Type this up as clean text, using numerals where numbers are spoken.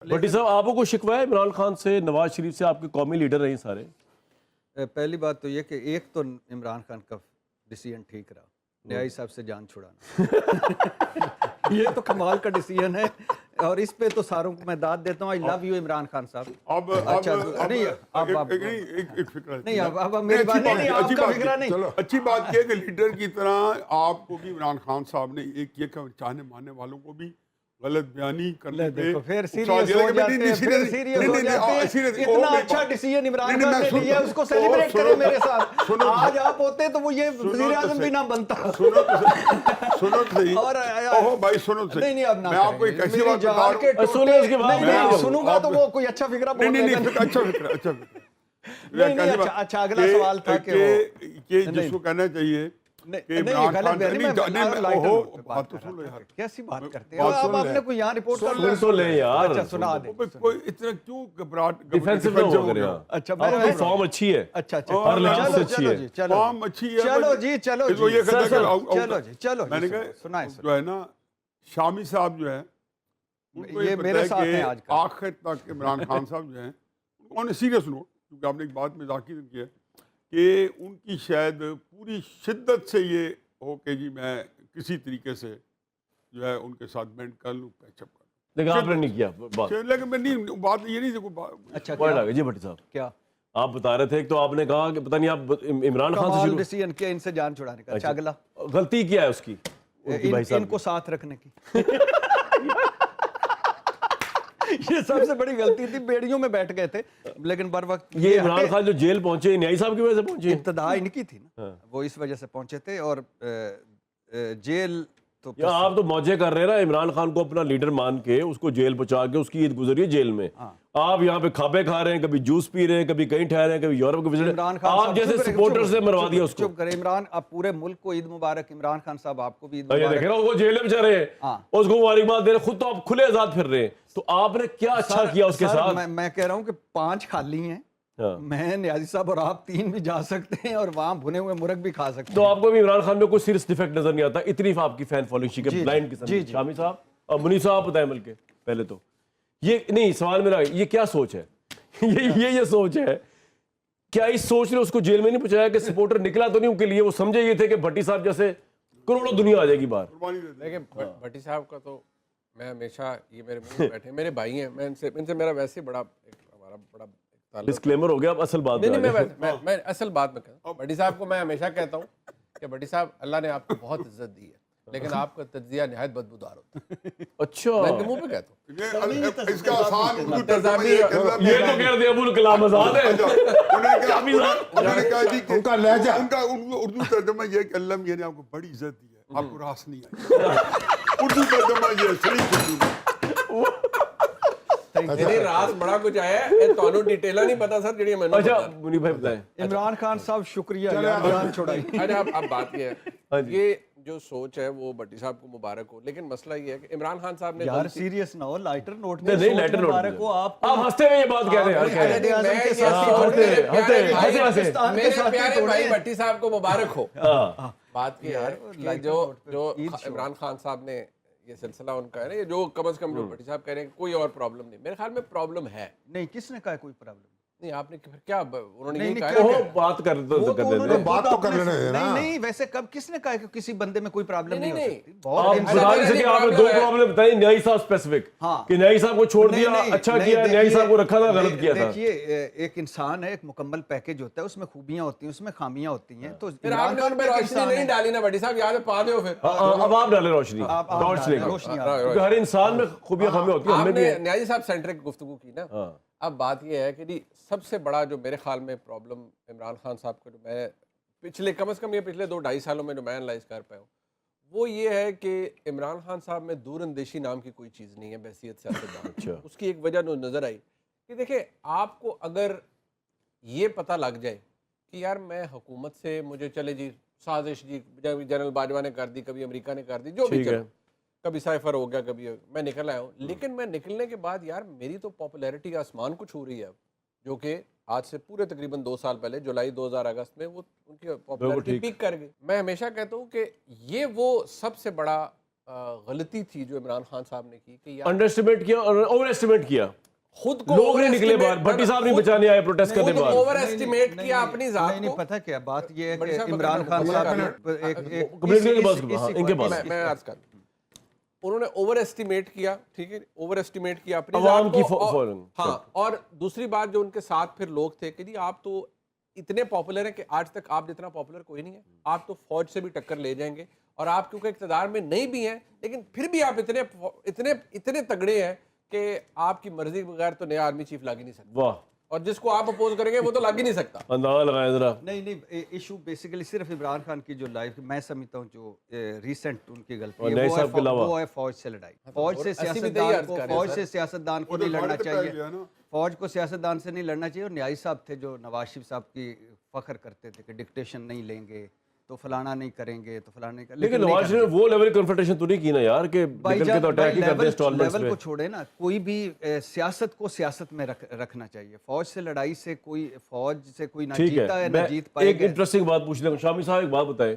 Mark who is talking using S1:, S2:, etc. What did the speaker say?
S1: بھٹی صاحب آپ کو کوئی شکوہ ہے عمران خان سے، نواز شریف سے؟ آپ کے قومی لیڈر رہے سارے.
S2: پہلی بات تو یہ کہ ایک تو عمران خان کا ڈیسیژن ٹھیک رہا، نیائی صاحب سے جان چھڑانا. یہ تو کمال کا ڈیسیژن ہے اور اس پہ تو ساروں کو میں داد دیتا ہوں. آئی لو یو عمران خان صاحب. اچھا نہیں
S3: ایک فکر
S2: نہیں اب میری بات نہیں، آپ کا فکرہ نہیں.
S3: اچھی بات یہ کہ لیڈر کی طرح آپ کو بھی عمران خان صاحب نے ایک یہ کہ چاہنے ماننے والوں کو بھی غلط بیانی کرنے پہ
S2: پھر سیریس ہو جاتے ہیں، پھر سیریس ہو جاتے ہیں. اتنا اچھا ڈیسیژن عمران خان نے لیا، اس کو سیلیبریٹ کریں میرے ساتھ. آج آپ ہوتے تو وہ یہ وزیر اعظم بھی نہ بنتا.
S3: سنو تو صحیح. اوہ بھائی سنو تو صحیح. میں آپ کو ایک ایسی بات بتا رہا ہوں.
S2: سنوں گا تو وہ کوئی اچھا فکرہ بول دے گا.
S3: نہیں اچھا فکر
S2: اچھا اگلا سوال تھا
S3: کہ جس کو کہنا چاہیے
S2: کیسی بات کرتے ہیں آپ نے کوئی یہاں رپورٹ کر
S1: تو لیں یار.
S2: اچھا سنا دیں.
S3: اتنا کیوں گھبراہٹ
S1: ڈیفینسو نہ ہو گئے.
S2: اچھا
S1: آپ کی فارم اچھی ہے،
S2: اچھا
S1: ہر لحاظ سے اچھی ہے.
S3: فارم اچھی ہے.
S2: چلو جی چلو
S3: میں نے کہا جو ہے نا شامی صاحب جو ہے
S2: یہ میرے ساتھ ہیں آج کل.
S3: آخر تک عمران خان صاحب جو ہیں انہوں نے سیریس نوٹ، کیونکہ آپ نے ایک بات مذاقی کی ہے کہ ان کی شاید پوری شدت سے یہ ہو کہ جی میں کسی طریقے سے جو ہے ان کے ساتھ بینڈ کر لوں، پیچ اپ کر لوں.
S1: لیکن آپ نے نہیں کیا بات.
S3: لیکن میں نہیں، بات یہ نہیں تھی.
S2: اچھا
S1: جی بھٹی صاحب
S2: کیا
S1: آپ بتا رہے تھے؟ ایک تو آپ نے کہا کہ پتہ نہیں آپ عمران خان سے
S2: ڈیسیژن کیا ان سے جان چھڑانے کا. اچھا اگلا
S1: غلطی کیا ہے اس کی
S2: ان کو ساتھ رکھنے کی. یہ سب سے بڑی غلطی تھی. بیڑیوں میں بیٹھ گئے تھے لیکن بر وقت
S1: یہ عمران خان جو جیل پہنچے نیائی صاحب کی وجہ سے پہنچے.
S2: ابتدا ان کی تھی نا، وہ اس وجہ سے پہنچے تھے. اور جیل تو
S1: آپ تو موجے کر رہے ہیں نا عمران خان کو اپنا لیڈر مان کے، اس کو جیل پہنچا کے اس کی عید گزری ہے جیل میں. آپ یہاں پہ کھاپے کھا رہے ہیں، کبھی جوس پی رہے ہیں، کبھی کہیں ٹھہرے ہیں، کبھی یورپ کے وزٹ. آپ جیسے سپورٹر سے مروا دیا اس کو.
S2: چپ کرے عمران، اب پورے ملک کو عید مبارک. عمران خان صاحب آپ کو بھی عید
S1: یہ
S2: مبارک.
S1: دیکھ رہے ہو وہ جیل میں بیچارے ہیں، اس کو مبارکباد دے رہے، خود تو آپ کھلے آزاد پھر رہے ہیں. تو آپ نے کیا اچھا کیا اس کے ساتھ؟
S2: میں کہہ رہا ہوں کہ 5 خالی ہیں. میں نیازی صاحب اور آپ 3 بھی جا سکتے ہیں اور وہاں بھنے ہوئے مرغ بھی کھا سکتے ہیں.
S1: تو آپ کو بھی عمران خان میں کوئی سیریس ڈیفیکٹ نظر نہیں آتا؟ اتنی آپ کی فین فالوئنگ کی بلائنڈ قسم کی. شامی صاحب اور منی صاحب بتائیں مل کے پہلے تو یہ نہیں سوال میرا، یہ کیا سوچ ہے؟ یہ سوچ ہے کیا اس سوچ نے اس کو جیل میں نہیں پہنچایا کہ سپورٹر نکلا تو نہیں ان کے لیے؟ وہ سمجھے یہ تھے کہ بھٹی صاحب جیسے کروڑوں دنیا آ جائے گی باہر.
S4: دیکھیں بھٹی صاحب کا تو میں ہمیشہ، یہ میرے منہ میں بیٹھے میرے بھائی ہیں، میں ان سے میرا ویسے بڑا ہمارا بڑا
S1: ڈسکلیمر ہو گیا. اب اصل بات
S4: میں اصل بات میں کہتا ہوں. بھٹی صاحب کو میں ہمیشہ کہتا ہوں کہ بھٹی صاحب اللہ نے آپ کو بہت عزت دی ہے لیکن آپ کا تجزیہ نہایت بدبودار ہوتا ہے.
S1: اچھا
S4: میں ان کے منہ پہ کہتا ہوں.
S3: اس کا آسان اردو ترجمہ
S1: یہ تو کہہ دیا ابو الکلام آزاد ہے.
S3: انہوں نے کہا جی ان کا لہجہ، ان کا اردو ترجمہ یہ کہ اللہ میاں نے آپ کو بڑی عزت دی ہے، آپ کو راس نہیں آئی. اردو ترجمہ یہ صحیح اردو.
S4: میری راز بڑا کچھ آیا ہے، تانوں ڈیٹیلا نہیں پتا سر جڑی میں.
S1: اچھا منی بھائی بتائیں.
S2: عمران خان صاحب شکریہ جان چھوڑائی.
S4: اچھا اب بات یہ ہے، یہ جو سوچ ہے وہ بھٹی صاحب کو مبارک ہو، لیکن مسئلہ یہ ہے کہ عمران خان صاحب نے
S2: یار سیریس نہ ہو، لائٹر نوٹ میں
S1: نہیں لائٹر نوٹ
S2: مبارک ہو. آپ
S1: ہنستے ہوئے یہ بات کہہ رہے ہیں.
S4: میرے پیارے بھائی بھٹی صاحب کو مبارک ہو. بات یہ ہے کہ جو عمران خان صاحب نے یہ سلسلہ ان کا ہے نا، جو کم از کم جو بھٹی صاحب کہہ رہے ہیں کوئی اور پرابلم نہیں، میرے خیال میں پرابلم ہے.
S2: نہیں کس نے کہا کوئی پرابلم
S4: نہیں؟ آپ نے کیا انہوں نے یہ
S2: نہیں
S4: کہا
S1: وہ بات کر دیتے
S3: بات تو کر لینا ہے نا.
S2: نہیں ویسے کب کس نے کہا کہ کسی بندے میں کوئی پرابلم نہیں ہو سکتی؟
S1: آپ بتا نہیں سکے. آپ نے 2 پرابلم بتائی نیائی صاحب اسپیسیفک کہ نیائی صاحب کو چھوڑ دیا اچھا کیا، نیائی صاحب کو رکھا تھا غلط کیا تھا.
S2: دیکھیے ایک انسان ہے، ایک مکمل پیکج ہوتا ہے، اس میں خوبیاں ہوتی ہیں، اس میں خامیاں ہوتی ہیں. تو
S4: پھر آپ نے ان پہ روشنی نہیں ڈالی نا بھٹی صاحب، یاد ہے پا دو. پھر
S1: اب آپ ڈالیں روشنی. ہر انسان میں خوبیاں خامیاں ہوتی ہیں.
S4: آپ نے نیازی صاحب سینٹرک گفتگو کی نا. اب بات یہ ہے کہ جی سب سے بڑا جو میرے خیال میں پرابلم عمران خان صاحب کا، جو میں پچھلے کم از کم یہ پچھلے 2-2.5 سالوں میں جو میں انالائز کر پایا ہوں، وہ یہ ہے کہ عمران خان صاحب میں دور اندیشی نام کی کوئی چیز نہیں ہے بحیثیت سیاستدان. اس کی ایک وجہ نظر آئی کہ دیکھیں آپ کو اگر یہ پتہ لگ جائے کہ یار میں حکومت سے مجھے چلے جی سازش جی جنرل باجوہ نے کر دی، کبھی امریکہ نے کر دی، جو بھی چلو، کبھی سائفر ہو گیا، کبھی میں نکل آیا ہوں، لیکن میں نکلنے کے بعد یار میری تو پاپولیرٹی آسمان کو چھو رہی ہے اب، جو کہ آج سے پورے تقریباً 2 سال پہلے جولائی 2000 اگست میں وہ ان کی پاپولیرٹی پیک کر گئی. میں ہمیشہ کہتا ہوں کہ یہ وہ سب سے بڑا غلطی تھی جو عمران خان صاحب نے کی کہ
S1: انڈر اسٹیمیٹ کیا اور اوور اسٹیمیٹ کیا.
S4: خود کو
S1: لوگ نہیں نکلے باہر, بھٹی صاحب نہیں بچانے آئے پروٹیسٹ کرنے بعد.
S4: اوور ایسٹیمیٹ کیا اپنی ذات
S2: نہیں
S4: کو.
S2: پتہ کیا بات یہ ہے کہ عمران خان صاحب
S4: میں عرض کر انہوں نے اوور ایسٹیمیٹ کیا, ٹھیک ہے, اوور ایسٹیمیٹ کیا اپنی
S1: عوام کی
S4: فالوئنگ. ہاں, اور دوسری بات جو ان کے ساتھ پھر لوگ تھے کہ جی آپ تو اتنے پاپولر ہیں کہ آج تک آپ جتنا پاپولر کوئی نہیں ہے, آپ تو فوج سے بھی ٹکر لے جائیں گے, اور آپ کیونکہ اقتدار میں نہیں بھی ہیں لیکن پھر بھی آپ اتنے تگڑے ہیں کہ آپ کی مرضی کے بغیر تو نیا آرمی چیف لاگ ہی نہیں سکتا.
S1: واہ,
S4: اور جس کو آپ اپوز کریں گے وہ تو لاگ ہی نہیں سکتا.
S1: اندازہ لگائیں ذرا.
S2: نہیں, ایشو بیسیکلی صرف عمران خان کی جو لائف میں سمجھتا ہوں جو ریسنٹ ان کی غلطی ہے وہ ہے فوج سے لڑائی. فوج سے سیاستدان کو نہیں لڑنا چاہیے, فوج کو سیاستدان سے نہیں لڑنا چاہیے. اور نیائی صاحب تھے جو نواز شریف صاحب کی فخر کرتے تھے کہ ڈکٹیشن نہیں لیں گے تو فلانا نہیں کریں گے تو فلانا نہیں کریں گے.
S1: لیکن نواز شریف نے وہ لیول کنفرنٹیشن تو نہیں کی نا یار کہ
S2: لیول کو چھوڑے نا, کوئی بھی سیاست کو سیاست میں رکھنا چاہیے. فوج سے لڑائی سے کوئی نہ جیتا ہے نہ جیت پائے گا.
S1: ایک انٹرسٹنگ بات پوچھ لیں شامی صاحب, ایک بات بتائیں,